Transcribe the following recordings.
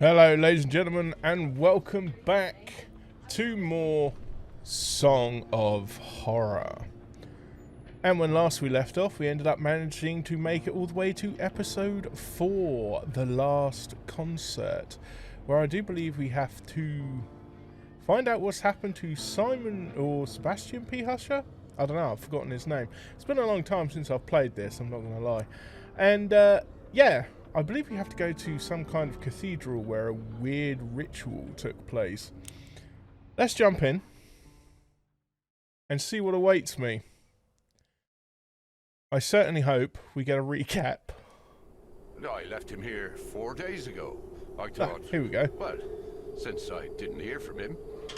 Hello ladies and gentlemen, and welcome back to more Song of Horror. And when last we left off, we ended up managing to make it all the way to episode 4, The Last Concert, where I do believe we have to find out what's happened to Simon or Sebastian P. Husher? I don't know, I've forgotten his name. It's been a long time since I've played this, I'm not going to lie. And yeah, I believe we have to go to some kind of cathedral where a weird ritual took place. Let's jump in and see what awaits me. I certainly hope we get a recap. I left him here 4 days ago. I thought... here we go. Well, since I didn't hear from him,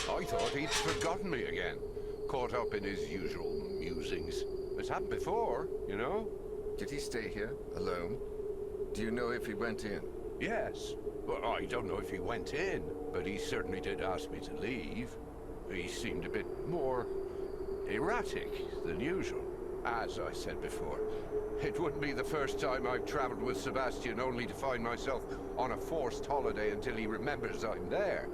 I thought he'd forgotten me again. Caught up in his usual musings. It's happened before, you know? Did he stay here, alone? Do you know if he went in? Yes. Well, I don't know if he went in, but he certainly did ask me to leave. He seemed a bit more erratic than usual. As I said before, it wouldn't be the first time I've traveled with Sebastian only to find myself on a forced holiday until he remembers I'm there.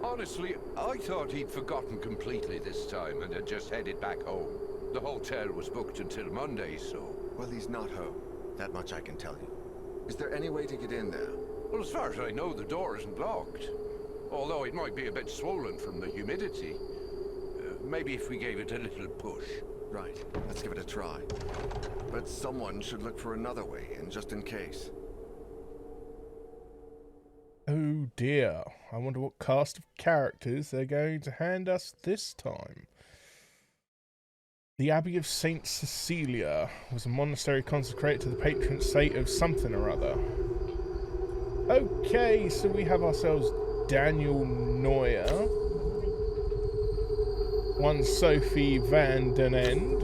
Honestly, I thought he'd forgotten completely this time and had just headed back home. The hotel was booked until Monday, so... Well, he's not home. That much I can tell you. Is there any way to get in there? Well, as far as I know, the door isn't locked. Although it might be a bit swollen from the humidity. Maybe if we gave it a little push. Right, let's give it a try. But someone should look for another way in, just in case. Oh dear, I wonder what cast of characters they're going to hand us this time. The Abbey of Saint Cecilia was a monastery consecrated to the patron saint of something or other. Okay, so we have ourselves Daniel Noyer, one Sophie van den End.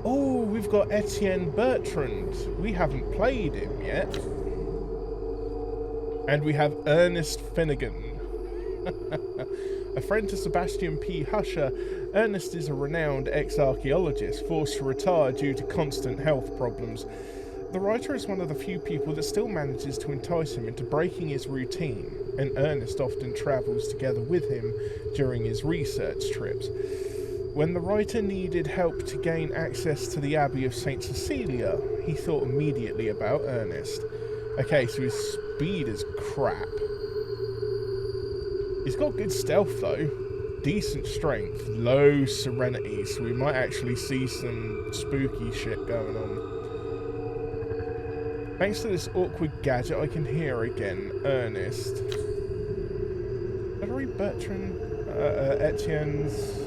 Oh, we've got Etienne Bertrand. We haven't played him yet. And we have Ernest Finnegan. A friend to Sebastian P. Husher, Ernest is a renowned ex-archaeologist forced to retire due to constant health problems. The writer is one of the few people that still manages to entice him into breaking his routine, and Ernest often travels together with him during his research trips. When the writer needed help to gain access to the Abbey of St. Cecilia, he thought immediately about Ernest. Okay, so his speed is crap. He's got good stealth though, decent strength, low serenity, so we might actually see some spooky shit going on. Thanks to this awkward gadget I can hear again, Ernest. Valerie Bertrand, Etienne's,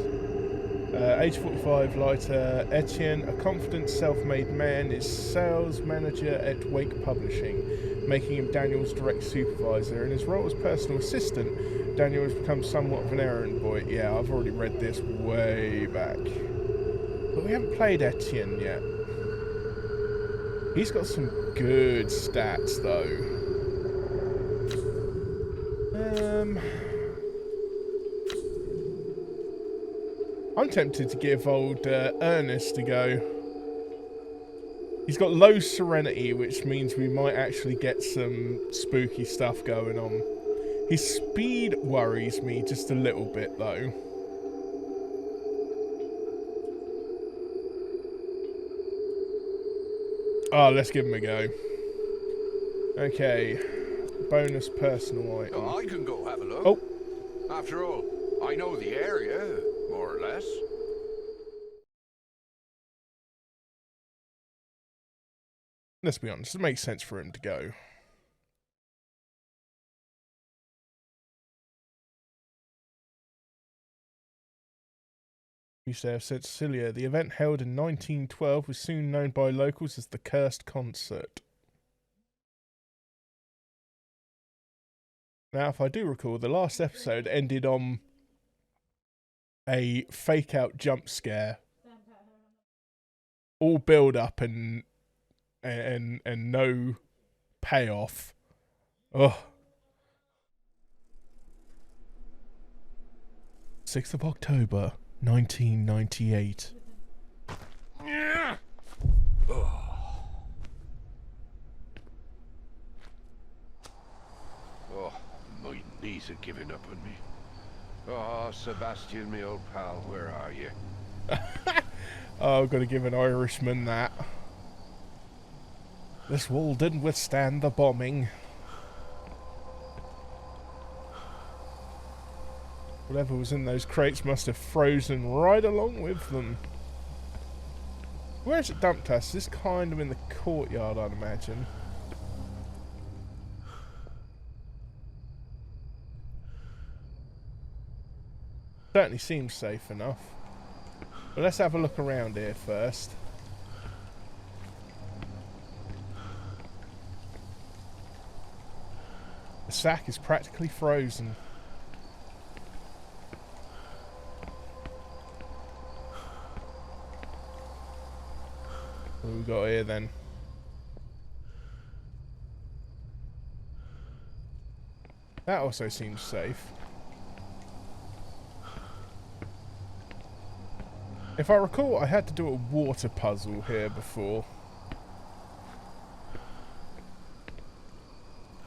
age 45, lighter. Etienne, a confident self-made man, is sales manager at Wake Publishing, making him Daniel's direct supervisor. In his role as personal assistant, Daniel has become somewhat of an errand boy. Yeah, I've already read this way back. But we haven't played Etienne yet. He's got some good stats, though. I'm tempted to give old Ernest a go. He's got low serenity, which means we might actually get some spooky stuff going on. His speed worries me just a little bit, though. Oh, let's give him a go. Okay. Bonus personal item. Oh, I can go have a look. Oh. After all, I know the area, more or less. Let's be honest, it makes sense for him to go. St. Cecilia. The event held in 1912 was soon known by locals as the Cursed Concert. Now, if I do recall, the last episode ended on a fake-out jump scare. All build-up and no payoff. Ugh. 6th of October. 1998. He's a giving up on me. Oh, Sebastian, me old pal, where are you? Oh, I've got to give an Irishman that. This wall didn't withstand the bombing. Whatever was in those crates must have frozen right along with them. Where's it dumped us? This kind of in the courtyard, I'd imagine. Certainly seems safe enough. But let's have a look around here first. The sack is practically frozen. What have we got here then? That also seems safe. If I recall, I had to do a water puzzle here before.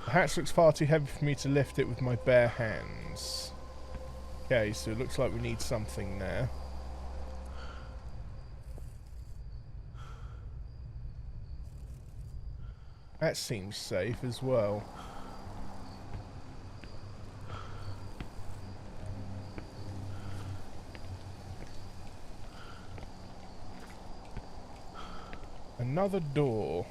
The hatch looks far too heavy for me to lift it with my bare hands. Okay, so it looks like we need something there. That seems safe as well. Another door.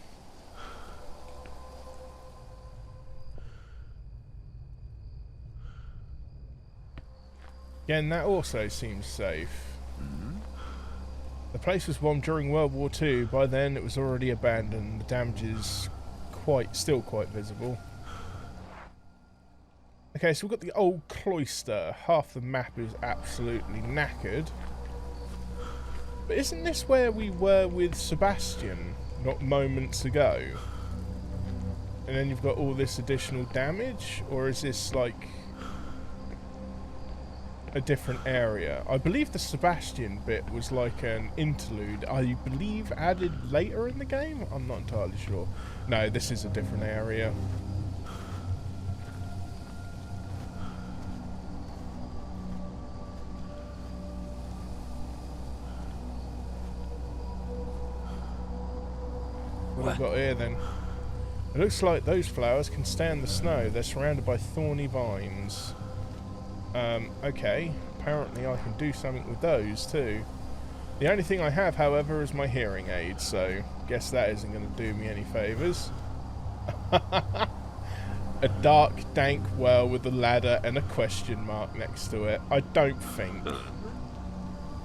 Again, that also seems safe. The place was bombed during World War II. By then, it was already abandoned. The damage is still quite visible. Okay, so we've got the old cloister. Half the map is absolutely knackered. But isn't this where we were with Sebastian not moments ago? And then you've got all this additional damage? Or is this like a different area? I believe the Sebastian bit was like an interlude, I believe added later in the game? I'm not entirely sure. No, this is a different area. What have we got here then? It looks like those flowers can stand the snow. They're surrounded by thorny vines. Okay. Apparently I can do something with those too. The only thing I have, however, is my hearing aid, so guess that isn't going to do me any favours. A dark, dank well with a ladder and a question mark next to it. I don't think.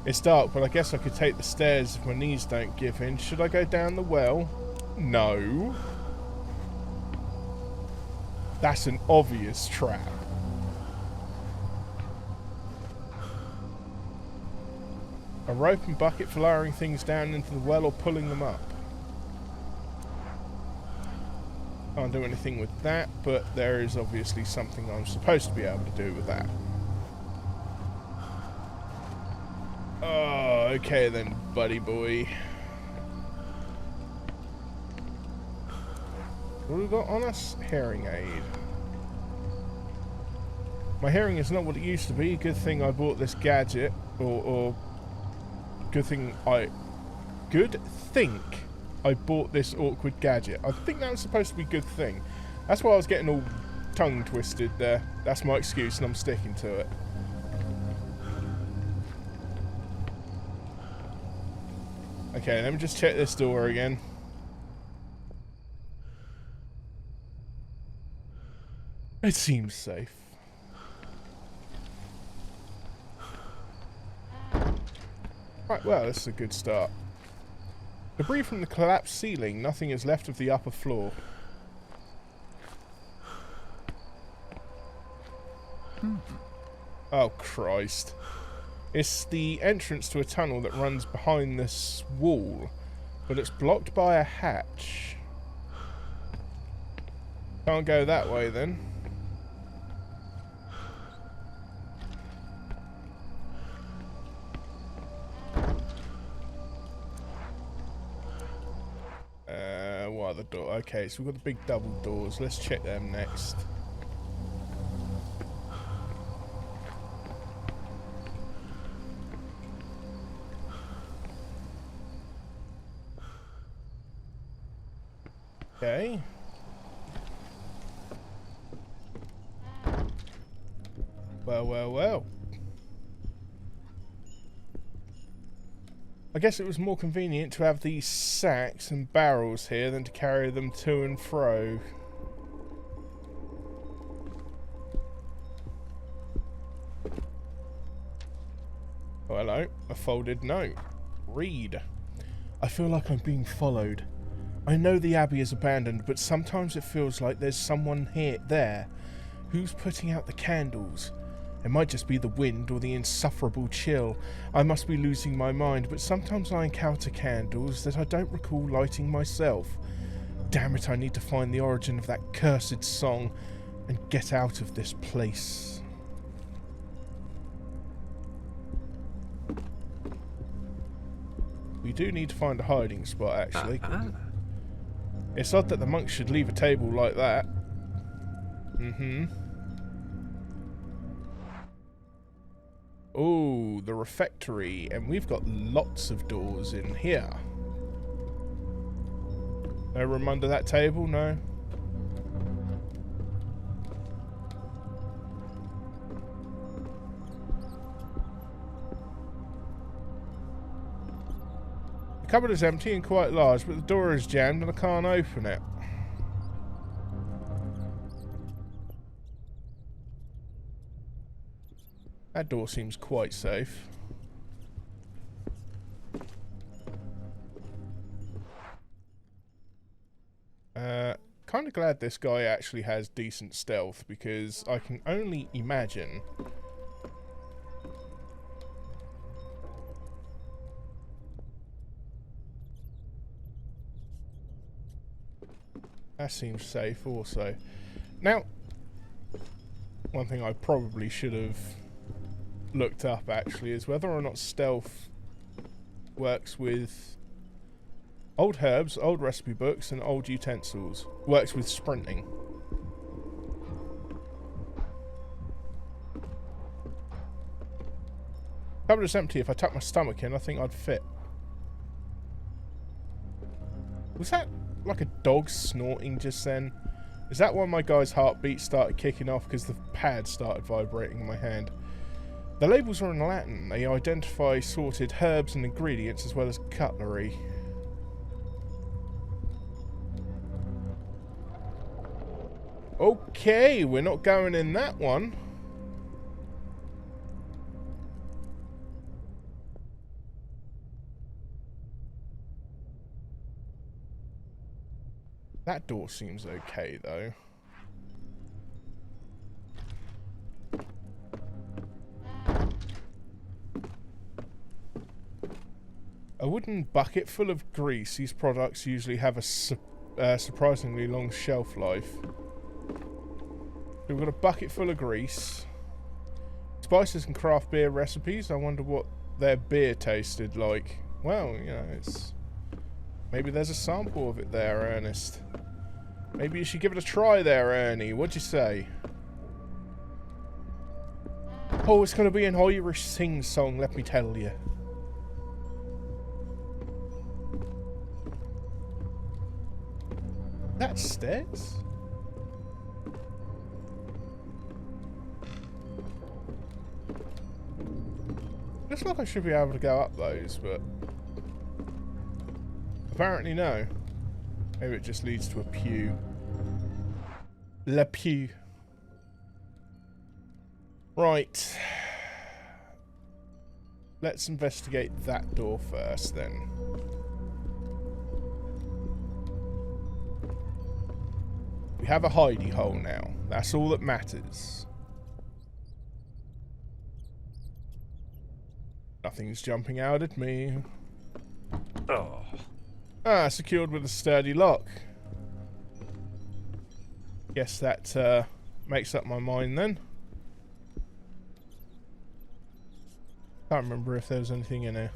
It's dark, but I guess I could take the stairs if my knees don't give in. Should I go down the well? No. That's an obvious trap. A rope and bucket for lowering things down into the well or pulling them up. Can't do anything with that, but there is obviously something I'm supposed to be able to do with that. Oh, okay then, buddy boy. What have we got on us? Hearing aid. My hearing is not what it used to be. Good thing I bought this gadget, or good thing I bought this awkward gadget. I think that was supposed to be a good thing. That's why I was getting all tongue twisted there. That's my excuse and I'm sticking to it. Okay, let me just check this door again. It seems safe. Right, well, this is a good start. Debris from the collapsed ceiling. Nothing is left of the upper floor. Oh, Christ. It's the entrance to a tunnel that runs behind this wall, but it's blocked by a hatch. Can't go that way, then. What other door? Okay, so we've got the big double doors. Let's check them next. Okay. Well, well, well. I guess it was more convenient to have these sacks and barrels here than to carry them to and fro. Oh, hello. A folded note. Read. I feel like I'm being followed. I know the Abbey is abandoned, but sometimes it feels like there's someone there. Who's putting out the candles? It might just be the wind or the insufferable chill. I must be losing my mind, but sometimes I encounter candles that I don't recall lighting myself. Damn it, I need to find the origin of that cursed song and get out of this place. We do need to find a hiding spot, actually. It's odd that the monks should leave a table like that. Oh, the refectory, and we've got lots of doors in here. No room under that table? No. The cupboard is empty and quite large, but the door is jammed and I can't open it. That door seems quite safe. Kind of glad this guy actually has decent stealth, because I can only imagine that seems safe also. Now, one thing I probably should have looked up actually is whether or not stealth works with old herbs, old recipe books and old utensils. Works with sprinting. Cupboard is empty. If I tuck my stomach in, I think I'd fit. Was that like a dog snorting just then? Is that why my guy's heartbeat started kicking off, because the pad started vibrating in my hand? The labels are in Latin. They identify sorted herbs and ingredients as well as cutlery. Okay, we're not going in that one. That door seems okay, though. A wooden bucket full of grease. These products usually have a surprisingly long shelf life. So we've got a bucket full of grease. Spices and craft beer recipes. I wonder what their beer tasted like. Well, you know, it's... Maybe there's a sample of it there, Ernest. Maybe you should give it a try there, Ernie. What'd you say? Oh, it's going to be an Irish sing song, let me tell you. That's stairs? Looks like I should be able to go up those, but apparently no. Maybe it just leads to a pew. Le pew. Right. Let's investigate that door first then. We have a hidey hole now. That's all that matters. Nothing's jumping out at me. Oh. Ah, secured with a sturdy lock. Guess that makes up my mind then. Can't remember if there was anything in here.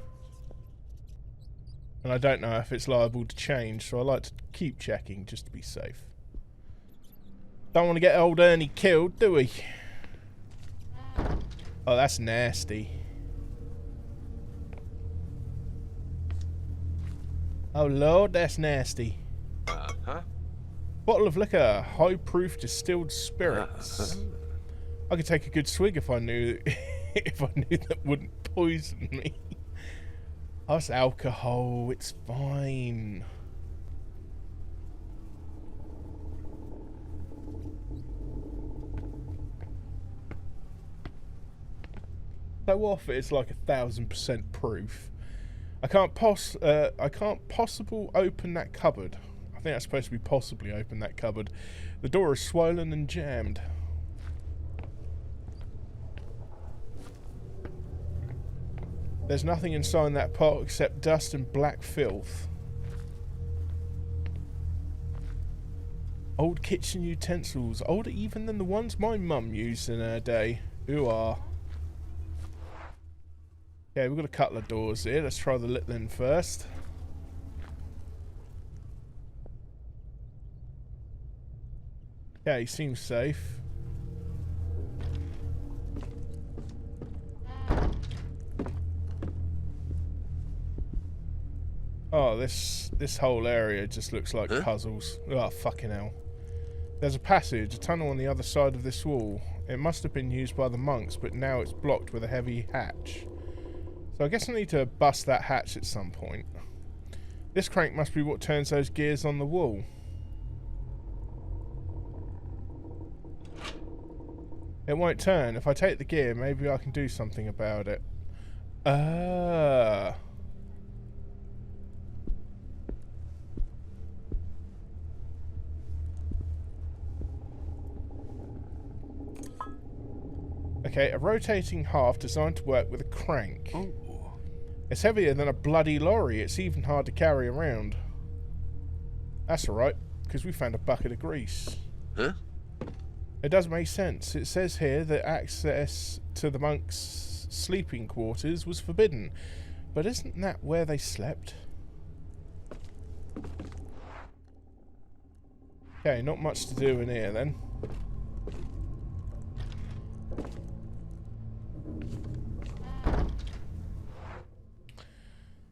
And I don't know if it's liable to change, so I like to keep checking just to be safe. Don't want to get old Ernie killed, do we? Oh, that's nasty. Oh, Lord, that's nasty. Uh-huh. Bottle of liquor, high proof distilled spirits. I could take a good swig if I knew if I knew that wouldn't poison me. Oh, it's alcohol, it's fine. So off it's like 1000% proof. I can't possibly open that cupboard. I think that's supposed to be possibly open that cupboard. The door is swollen and jammed. There's nothing inside that pot except dust and black filth. Old kitchen utensils, older even than the ones my mum used in her day. Ooh ah. Okay, we've got a couple of doors here. Let's try the little end first. Yeah, he seems safe. Oh, this whole area just looks like puzzles. Oh, fucking hell. There's a passage, a tunnel on the other side of this wall. It must have been used by the monks, but now it's blocked with a heavy hatch. So I guess I need to bust that hatch at some point. This crank must be what turns those gears on the wall. It won't turn. If I take the gear, maybe I can do something about it. Okay, a rotating half designed to work with a crank. Oh. It's heavier than a bloody lorry. It's even hard to carry around. That's alright, because we found a bucket of grease. Huh? It does make sense. It says here that access to the monks' sleeping quarters was forbidden. But isn't that where they slept? Okay, not much to do in here then.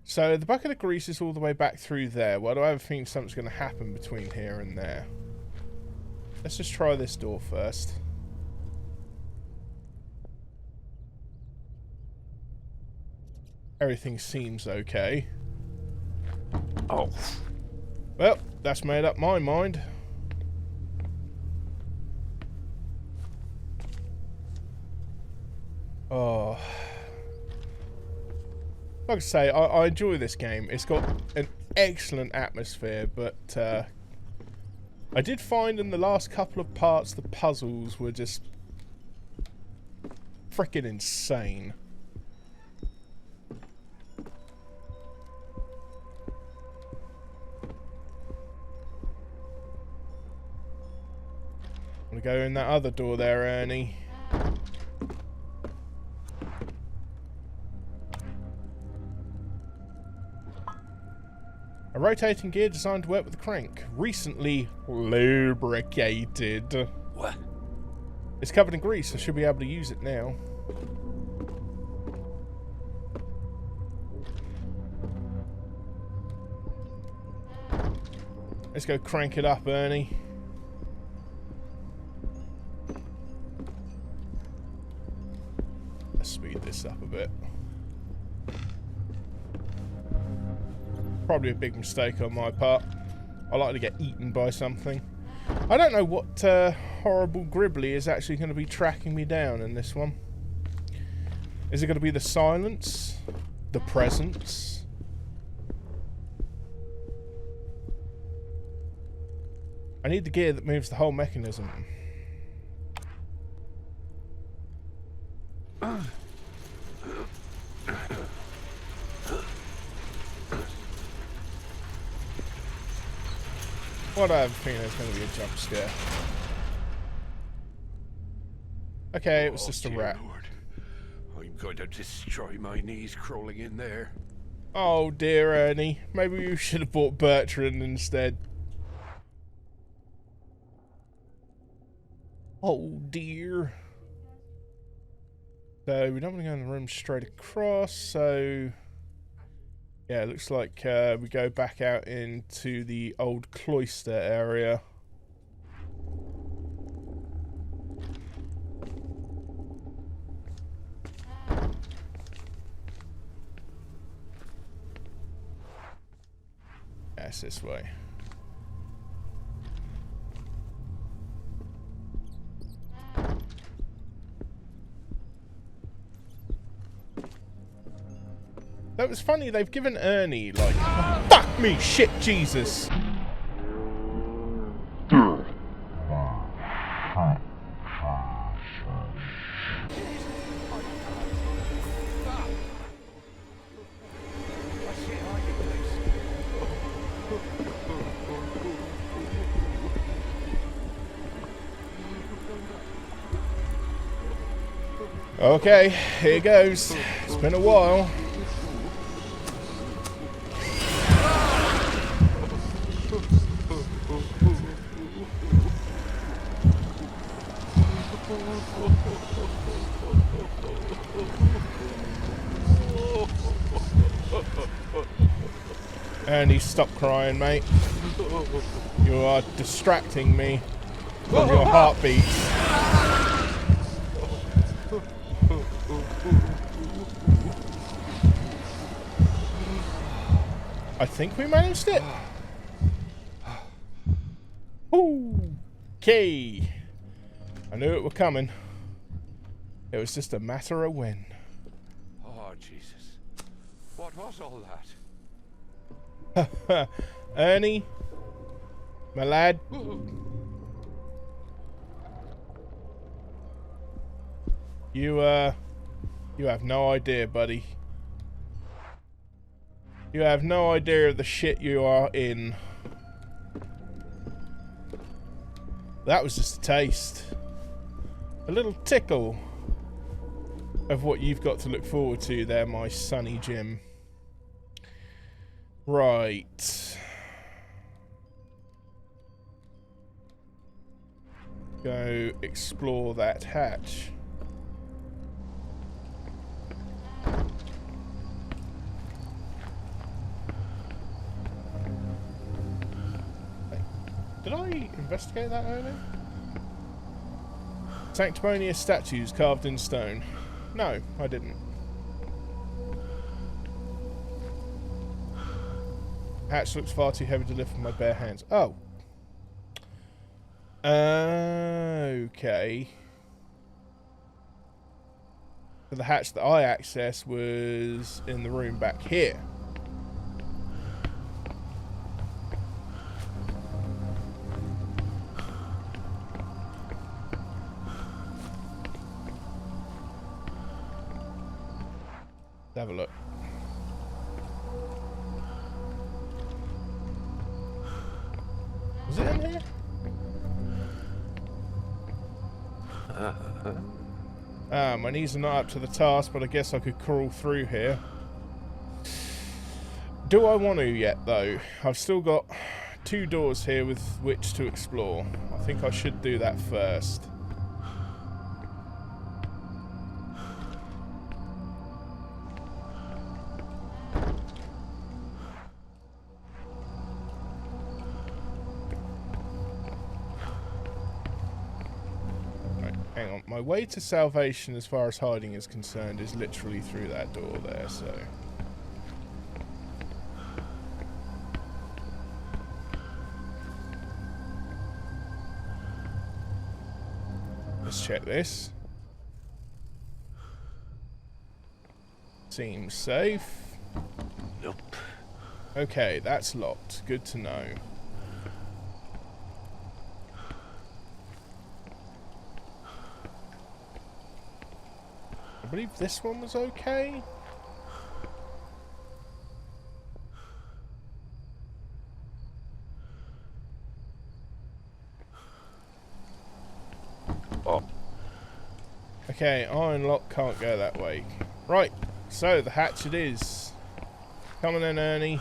So the bucket of grease is all the way back through there. Well, do I have a feeling something's going to happen between here and there? Let's just try this door first. Everything seems okay. Oh. Well, that's made up my mind. Oh. Like I say, I enjoy this game. It's got an excellent atmosphere, but I did find in the last couple of parts the puzzles were just freaking insane. I'm gonna go in that other door there, Ernie. A rotating gear designed to work with the crank. Recently lubricated. What? It's covered in grease. I should be able to use it now. Let's go crank it up, Ernie. Let's speed this up a bit. Probably a big mistake on my part. I like to get eaten by something. I don't know what horrible gribbly is actually going to be tracking me down in this one. Is it going to be the silence? The presence? I need the gear that moves the whole mechanism. What I have a feeling there's going to be a jump scare. Okay, it was just a rat. Lord. I'm going to destroy my knees crawling in there. Oh dear, Ernie. Maybe you should have bought Bertrand instead. Oh dear. So we don't want to go in the room straight across, so yeah, it looks like we go back out into the old cloister area. it's this way. That was funny, they've given Ernie, like, fuck me, shit, Jesus. Okay, here goes. It's been a while. Ernie, stop crying, mate. You are distracting me from your heartbeats. I think we managed it. Okay. I knew it were coming. It was just a matter of when. Oh, Jesus. What was all that? Ernie, my lad. You have no idea, buddy. You have no idea of the shit you are in. That was just a taste. A little tickle of what you've got to look forward to there, my sonny Jim. Right. Go explore that hatch. Did I investigate that earlier? Sanctimonious statues carved in stone. No, I didn't. Hatch looks far too heavy to lift with my bare hands. Oh. Okay. So the hatch that I accessed was in the room back here. Let's have a look. Was it in here? My knees are not up to the task, but I guess I could crawl through here. Do I want to yet, though? I've still got 2 doors here with which to explore. I think I should do that first. Hang on, my way to salvation as far as hiding is concerned is literally through that door there, so... Let's check this. Seems safe. Nope. Okay, that's locked. Good to know. I believe this one was okay. Oh. Okay, iron lock can't go that way. Right, so the hatch it is. Come on in, Ernie.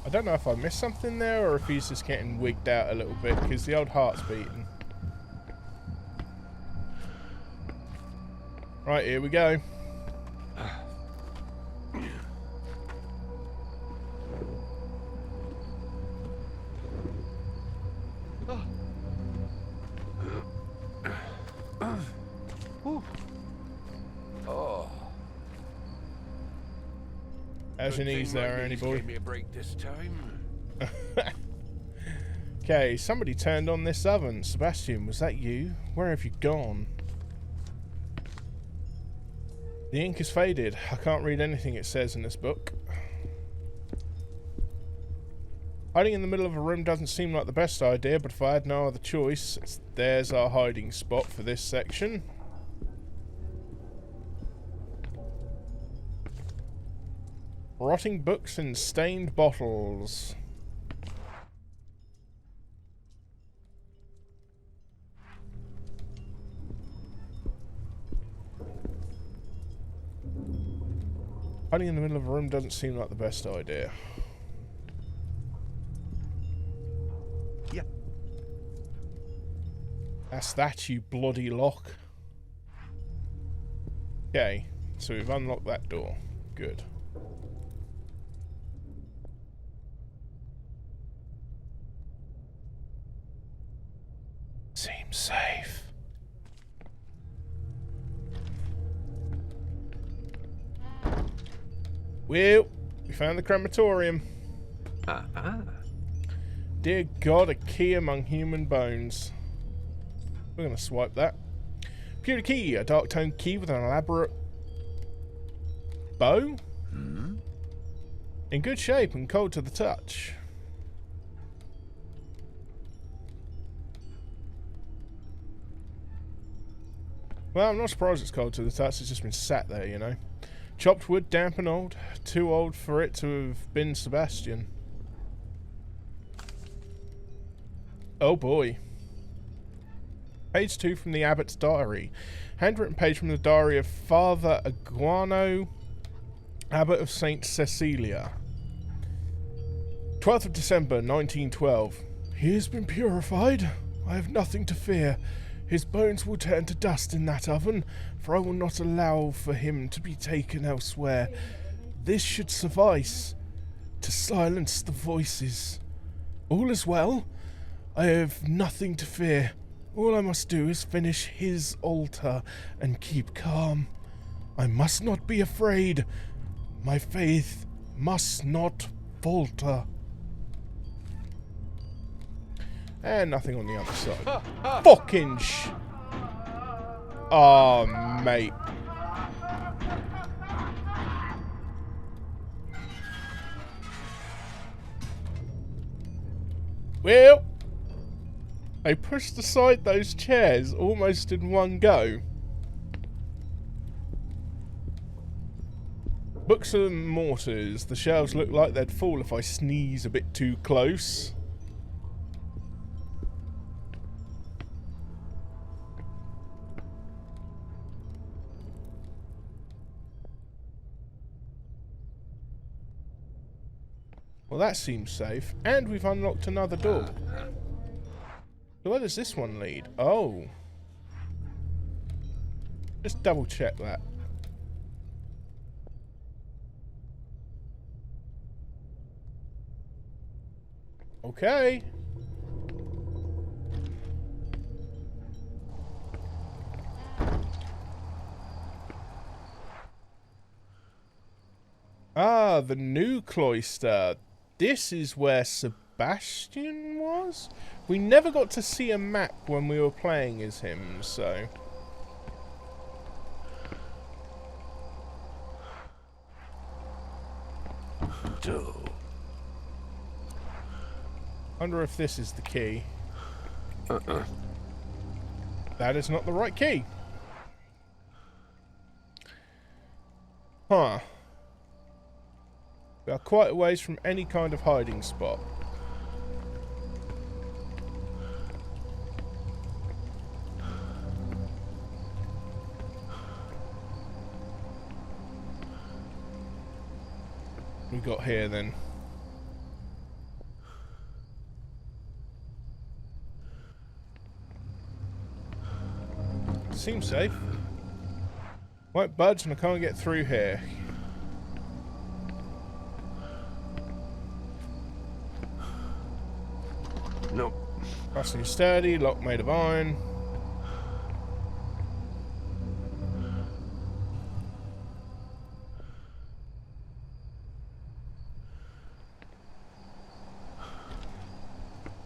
I don't know if I missed something there or if he's just getting wigged out a little bit because the old heart's beating. Right, here we go. How's your Good knees thing my there, Ernie knees boy? gave me a break this time. Okay, somebody turned on this oven. Sebastian, was that you? Where have you gone? The ink is faded. I can't read anything it says in this book. Hiding in the middle of a room doesn't seem like the best idea, but if I had no other choice, there's our hiding spot for this section. Rotting books and stained bottles. Hiding in the middle of a room doesn't seem like the best idea. Yep. That's that, you bloody lock. Okay, so we've unlocked that door. Good. Seems safe. Well, we found the crematorium. Dear God, a key among human bones. We're going to swipe that. Pewter key, a dark toned key with an elaborate bow. In good shape and cold to the touch. Well, I'm not surprised it's cold to the touch. It's just been sat there, you know. Chopped wood, damp and old. Too old for it to have been Sebastian. Oh boy. Page 2 from the Abbot's diary. Handwritten page from the diary of Father Aguano, Abbot of St. Cecilia. 12th of December, 1912. He has been purified. I have nothing to fear. His bones will turn to dust in that oven, for I will not allow for him to be taken elsewhere. This should suffice to silence the voices. All is well. I have nothing to fear. All I must do is finish his altar and keep calm. I must not be afraid. My faith must not falter. And nothing on the other side. Fucking oh, mate. Well, I pushed aside those chairs almost in one go. Books and mortars. The shelves look like they'd fall if I sneeze a bit too close. Well, that seems safe. And we've unlocked another door. So where does this one lead? Oh. Just double check that. Okay. Ah, the new cloister. This is where Sebastian was? We never got to see a map when we were playing as him, so... Wonder if this is the key. That is not the right key. Huh. We are quite a ways from any kind of hiding spot. We got here then. Seems safe. Won't budge and I can't get through here. Nope. Fastening sturdy, lock made of iron.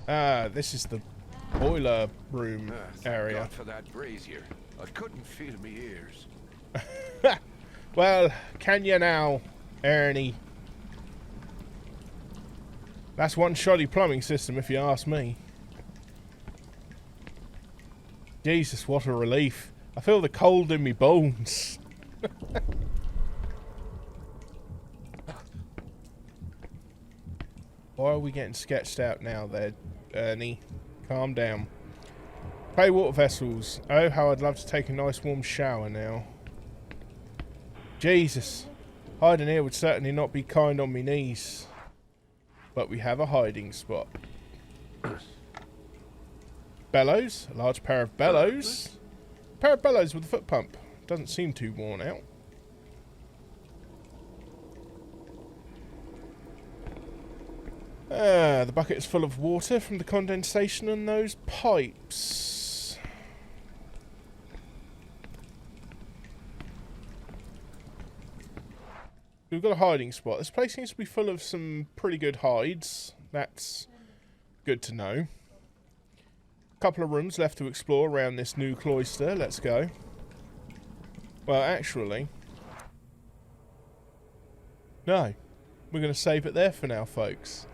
Ah, this is the boiler room Thank area. God for that brazier. I couldn't feel my ears. Well, can you now, Ernie? That's one shoddy plumbing system, if you ask me. Jesus, what a relief. I feel the cold in me bones. Why are we getting sketched out now there, Ernie? Calm down. Pay water vessels. Oh, how I'd love to take a nice warm shower now. Jesus. Hiding here would certainly not be kind on me knees. But we have a hiding spot. Bellows. A large pair of bellows. A pair of bellows with a foot pump. Doesn't seem too worn out. The bucket is full of water from the condensation on those pipes. We've got a hiding spot. This place seems to be full of some pretty good hides. That's good to know. A couple of rooms left to explore around this new cloister. Let's go. Well, actually, no. We're going to save it there for now, folks.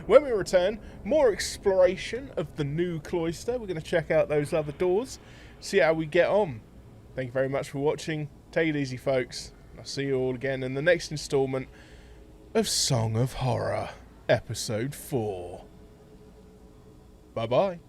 When we return, more exploration of the new cloister. We're going to check out those other doors, see how we get on. Thank you very much for watching. Take it easy, folks. I'll see you all again in the next installment of Song of Horror, Episode 4. Bye-bye.